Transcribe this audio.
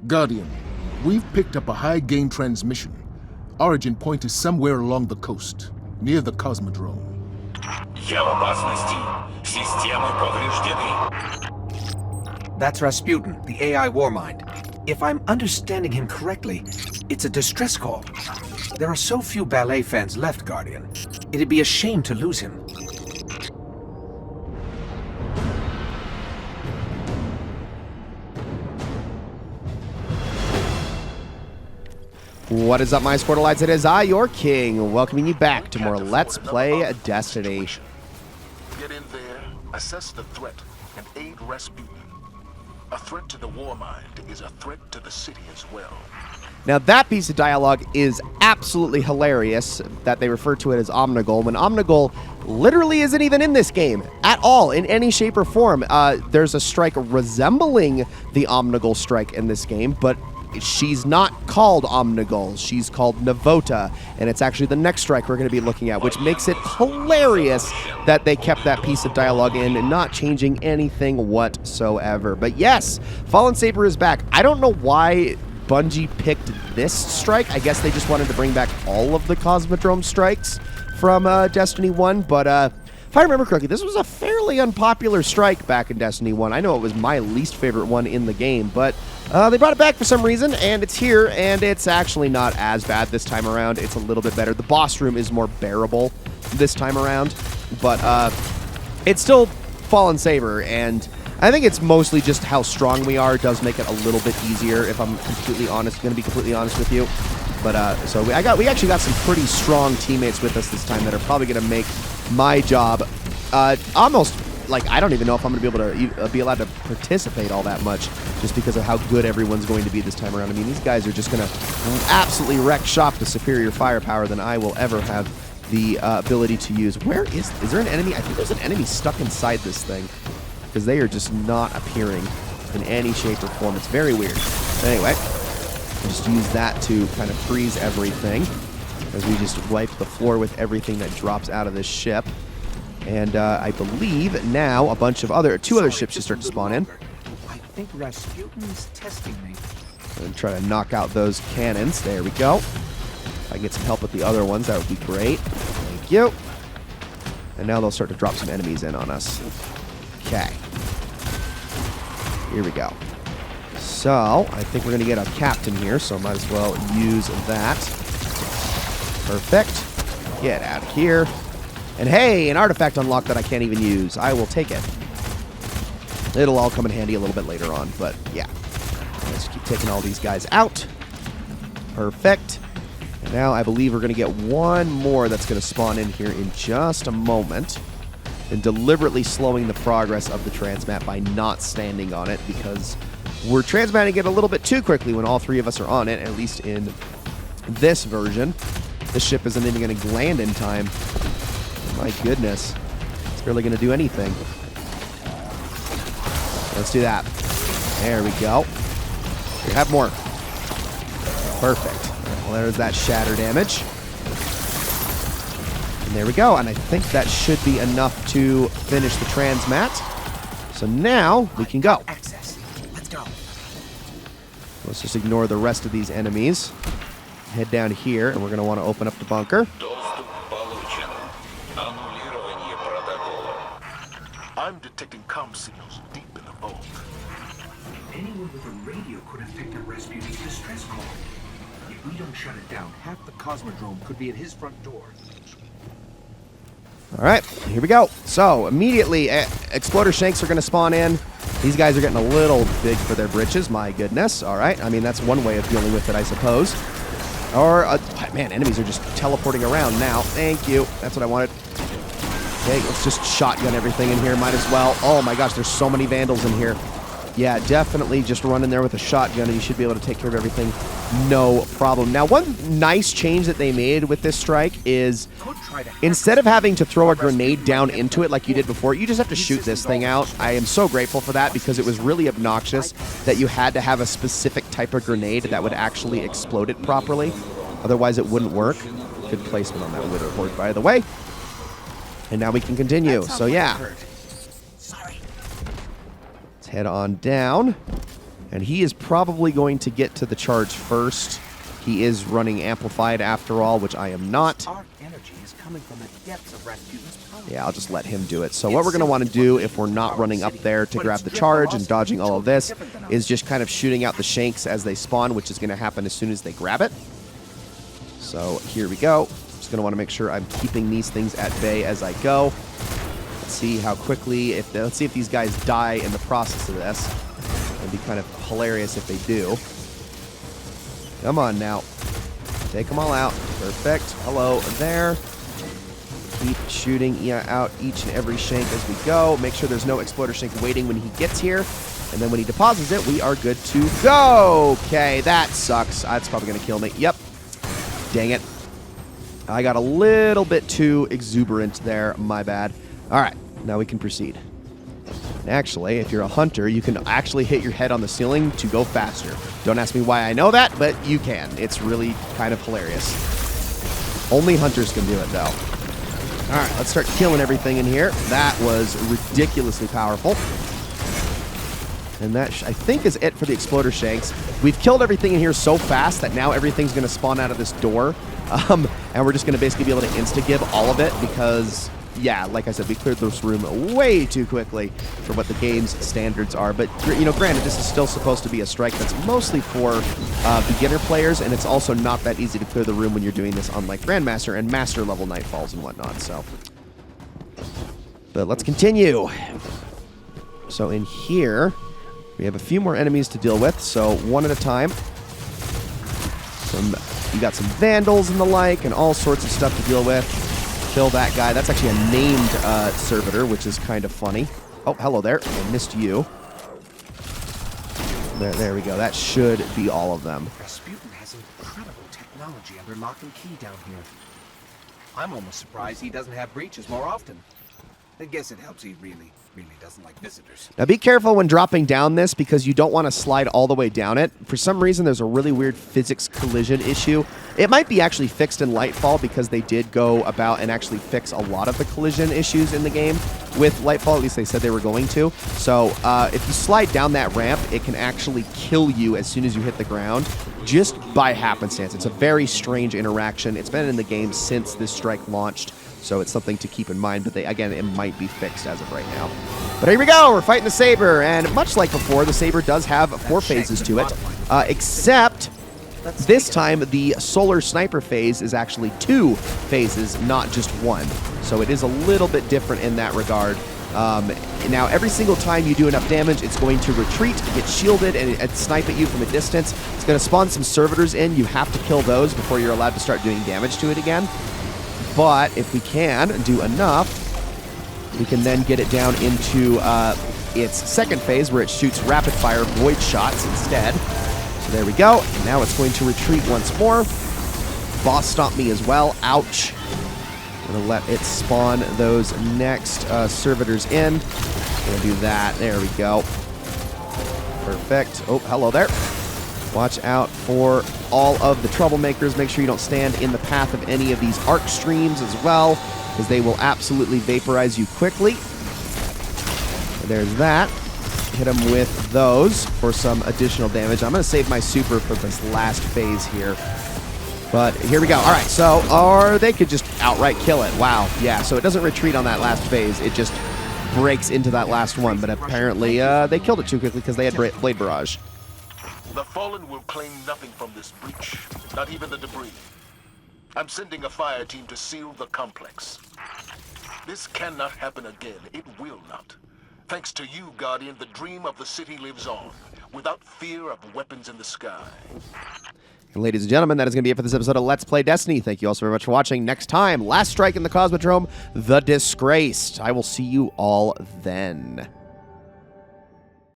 Guardian, we've picked up a high-gain transmission. Origin point is somewhere along the coast, near the Cosmodrome. Я в опасности. Системы повреждены. That's Rasputin, the AI Warmind. If I'm understanding him correctly, it's a distress call. There are so few ballet fans left, Guardian. It'd be a shame to lose him. What is up, my Sportalites? It is I, your king, welcoming you back to more Let's Play Destiny. Get in there, assess the threat, and aid Rasputin. A threat to the Warmind is a threat to the city as well. Now, that piece of dialogue is absolutely hilarious, that they refer to it as Omnigul, when Omnigul literally isn't even in this game at all, in any shape or form. There's a strike resembling the Omnigul strike in this game, but she's not called Omnigul, she's called Navota, and it's actually the next strike we're going to be looking at, which makes it hilarious that they kept that piece of dialogue in and not changing anything whatsoever. But yes, Fallen SABER is back. I don't know why Bungie picked this strike. I guess they just wanted to bring back all of the Cosmodrome strikes from Destiny 1, but if I remember correctly, this was a fairly unpopular strike back in Destiny 1. I know it was my least favorite one in the game, but they brought it back for some reason, and it's here, and it's actually not as bad this time around. It's a little bit better. The boss room is more bearable this time around, but it's still Fallen SABER, and I think it's mostly just how strong we are does make it a little bit easier, if I'm completely honest, going to be completely honest with you. But so we actually got some pretty strong teammates with us this time that are probably going to make my job almost like I don't even know if I'm going to be able to be allowed to participate all that much, just because of how good everyone's going to be this time around. I mean, these guys are just going to absolutely wreck shop to superior firepower than I will ever have the ability to use. Where is there an enemy? I think there's an enemy stuck inside this thing, because they are just not appearing in any shape or form. It's very weird. Anyway, just use that to kind of freeze everything as we just wipe the floor with everything that drops out of this ship. And I believe now two other ships should start to spawn in. I think Rasputin's testing me. And try to knock out those cannons. There we go. If I can get some help with the other ones, that would be great. Thank you. And now they'll start to drop some enemies in on us. Okay. Here we go. So, I think we're going to get a captain here, so I might as well use that. Perfect. Get out of here. And hey, an artifact unlocked that I can't even use. I will take it. It'll all come in handy a little bit later on, but yeah. Let's keep taking all these guys out. Perfect. And now I believe we're going to get one more that's going to spawn in here in just a moment. And deliberately slowing the progress of the transmat by not standing on it, because we're transmatting it a little bit too quickly when all three of us are on it, at least in this version. This ship isn't even going to land in time. My goodness. It's barely going to do anything. Let's do that. There we go. Here, have more. Perfect. Well, there's that shatter damage. And there we go. And I think that should be enough to finish the transmat. So now we can go. Let's go. Let's just ignore the rest of these enemies. Head down here, and we're going to want to open up the bunker. I'm detecting comm signals deep in the vault. Anyone with a radio could have picked up Rasputin's distress call. If we don't shut it down, half the Cosmodrome could be at his front door. All right, here we go. So immediately, Exploder Shanks are going to spawn in. These guys are getting a little big for their britches. My goodness. All right, I mean, that's one way of dealing with it, I suppose. Or, man, enemies are just teleporting around now. Thank you. That's what I wanted. Okay, let's just shotgun everything in here. Might as well. Oh my gosh, there's so many Vandals in here. Yeah, definitely just run in there with a shotgun and you should be able to take care of everything. No problem. Now, one nice change that they made with this strike is instead of having to throw a grenade down into it like you did before, you just have to shoot this thing out. I am so grateful for that, because it was really obnoxious that you had to have a specific type of grenade that would actually explode it properly. Otherwise, it wouldn't work. Good placement on that Witherhorde, by the way. And now we can continue. So yeah. Let's head on down. And he is probably going to get to the charge first. He is running amplified after all, which I am not. Arc energy is coming from the depths of Rasputin's power. Yeah, I'll just let him do it. So what we're going to want to do if we're not running up there to grab the charge and dodging all of this is just kind of shooting out the Shanks as they spawn, which is going to happen as soon as they grab it. So here we go. Just going to want to make sure I'm keeping these things at bay as I go. Let's see how quickly, let's see if these guys die in the process of this. It'd be kind of hilarious if they do. Come on now. Take them all out. Perfect. Hello there. Keep shooting out each and every Shank as we go. Make sure there's no Exploder Shank waiting when he gets here. And then when he deposits it, we are good to go. Okay, that sucks. That's probably going to kill me. Yep. Dang it. I got a little bit too exuberant there. My bad. All right, now we can proceed. Actually, if you're a hunter, you can actually hit your head on the ceiling to go faster. Don't ask me why I know that, but you can. It's really kind of hilarious. Only hunters can do it, though. All right, let's start killing everything in here. That was ridiculously powerful. And that, I think, is it for the Exploder Shanks. We've killed everything in here so fast that now everything's going to spawn out of this door. And we're just going to basically be able to insta-give all of it because, yeah, like I said, we cleared this room way too quickly for what the game's standards are. But, you know, granted, this is still supposed to be a strike that's mostly for beginner players, and it's also not that easy to clear the room when you're doing this on, like, Grandmaster and Master level Nightfalls and whatnot, so. But let's continue. So in here, we have a few more enemies to deal with, so one at a time. You got some vandals and the like, and all sorts of stuff to deal with. Kill that guy. That's actually a named servitor, which is kind of funny. Oh, hello there. I missed you. There we go. That should be all of them. Rasputin has incredible technology under lock and key down here. I'm almost surprised he doesn't have breaches more often. I guess it helps he really doesn't like visitors. Now be careful when dropping down this because you don't want to slide all the way down it. For some reason, there's a really weird physics collision issue. It might be actually fixed in Lightfall because they did go about and actually fix a lot of the collision issues in the game with Lightfall. At least they said they were going to. So if you slide down that ramp, it can actually kill you as soon as you hit the ground just by happenstance. It's a very strange interaction. It's been in the game since this strike launched. So it's something to keep in mind, but again, it might be fixed as of right now. But here we go, we're fighting the Saber, and much like before, the Saber does have 4 phases to it, except this time the Solar Sniper phase is actually 2 phases, not just 1. So it is a little bit different in that regard. Now, every single time you do enough damage, it's going to retreat, get shielded, and snipe at you from a distance. It's going to spawn some servitors in. You have to kill those before you're allowed to start doing damage to it again. But if we can do enough, we can then get it down into its second phase where it shoots rapid-fire void shots instead. So there we go. And now it's going to retreat once more. Boss stomp me as well. Ouch. I'm going to let it spawn those next servitors in. Going to do that. There we go. Perfect. Oh, hello there. Watch out for all of the troublemakers. Make sure you don't stand in the path of any of these arc streams as well, because they will absolutely vaporize you quickly. And there's that. Hit them with those for some additional damage. I'm going to save my super for this last phase here. But here we go. All right, so, or they could just outright kill it. Wow, yeah, so it doesn't retreat on that last phase. It just breaks into that last one, but apparently they killed it too quickly because they had Blade Barrage. The Fallen will claim nothing from this breach, not even the debris. I'm sending a fire team to seal the complex. This cannot happen again. It will not. Thanks to you, Guardian, the dream of the city lives on, without fear of weapons in the sky. And ladies and gentlemen, that is going to be it for this episode of Let's Play Destiny. Thank you all so very much for watching. Next time, last strike in the Cosmodrome, The Disgraced. I will see you all then.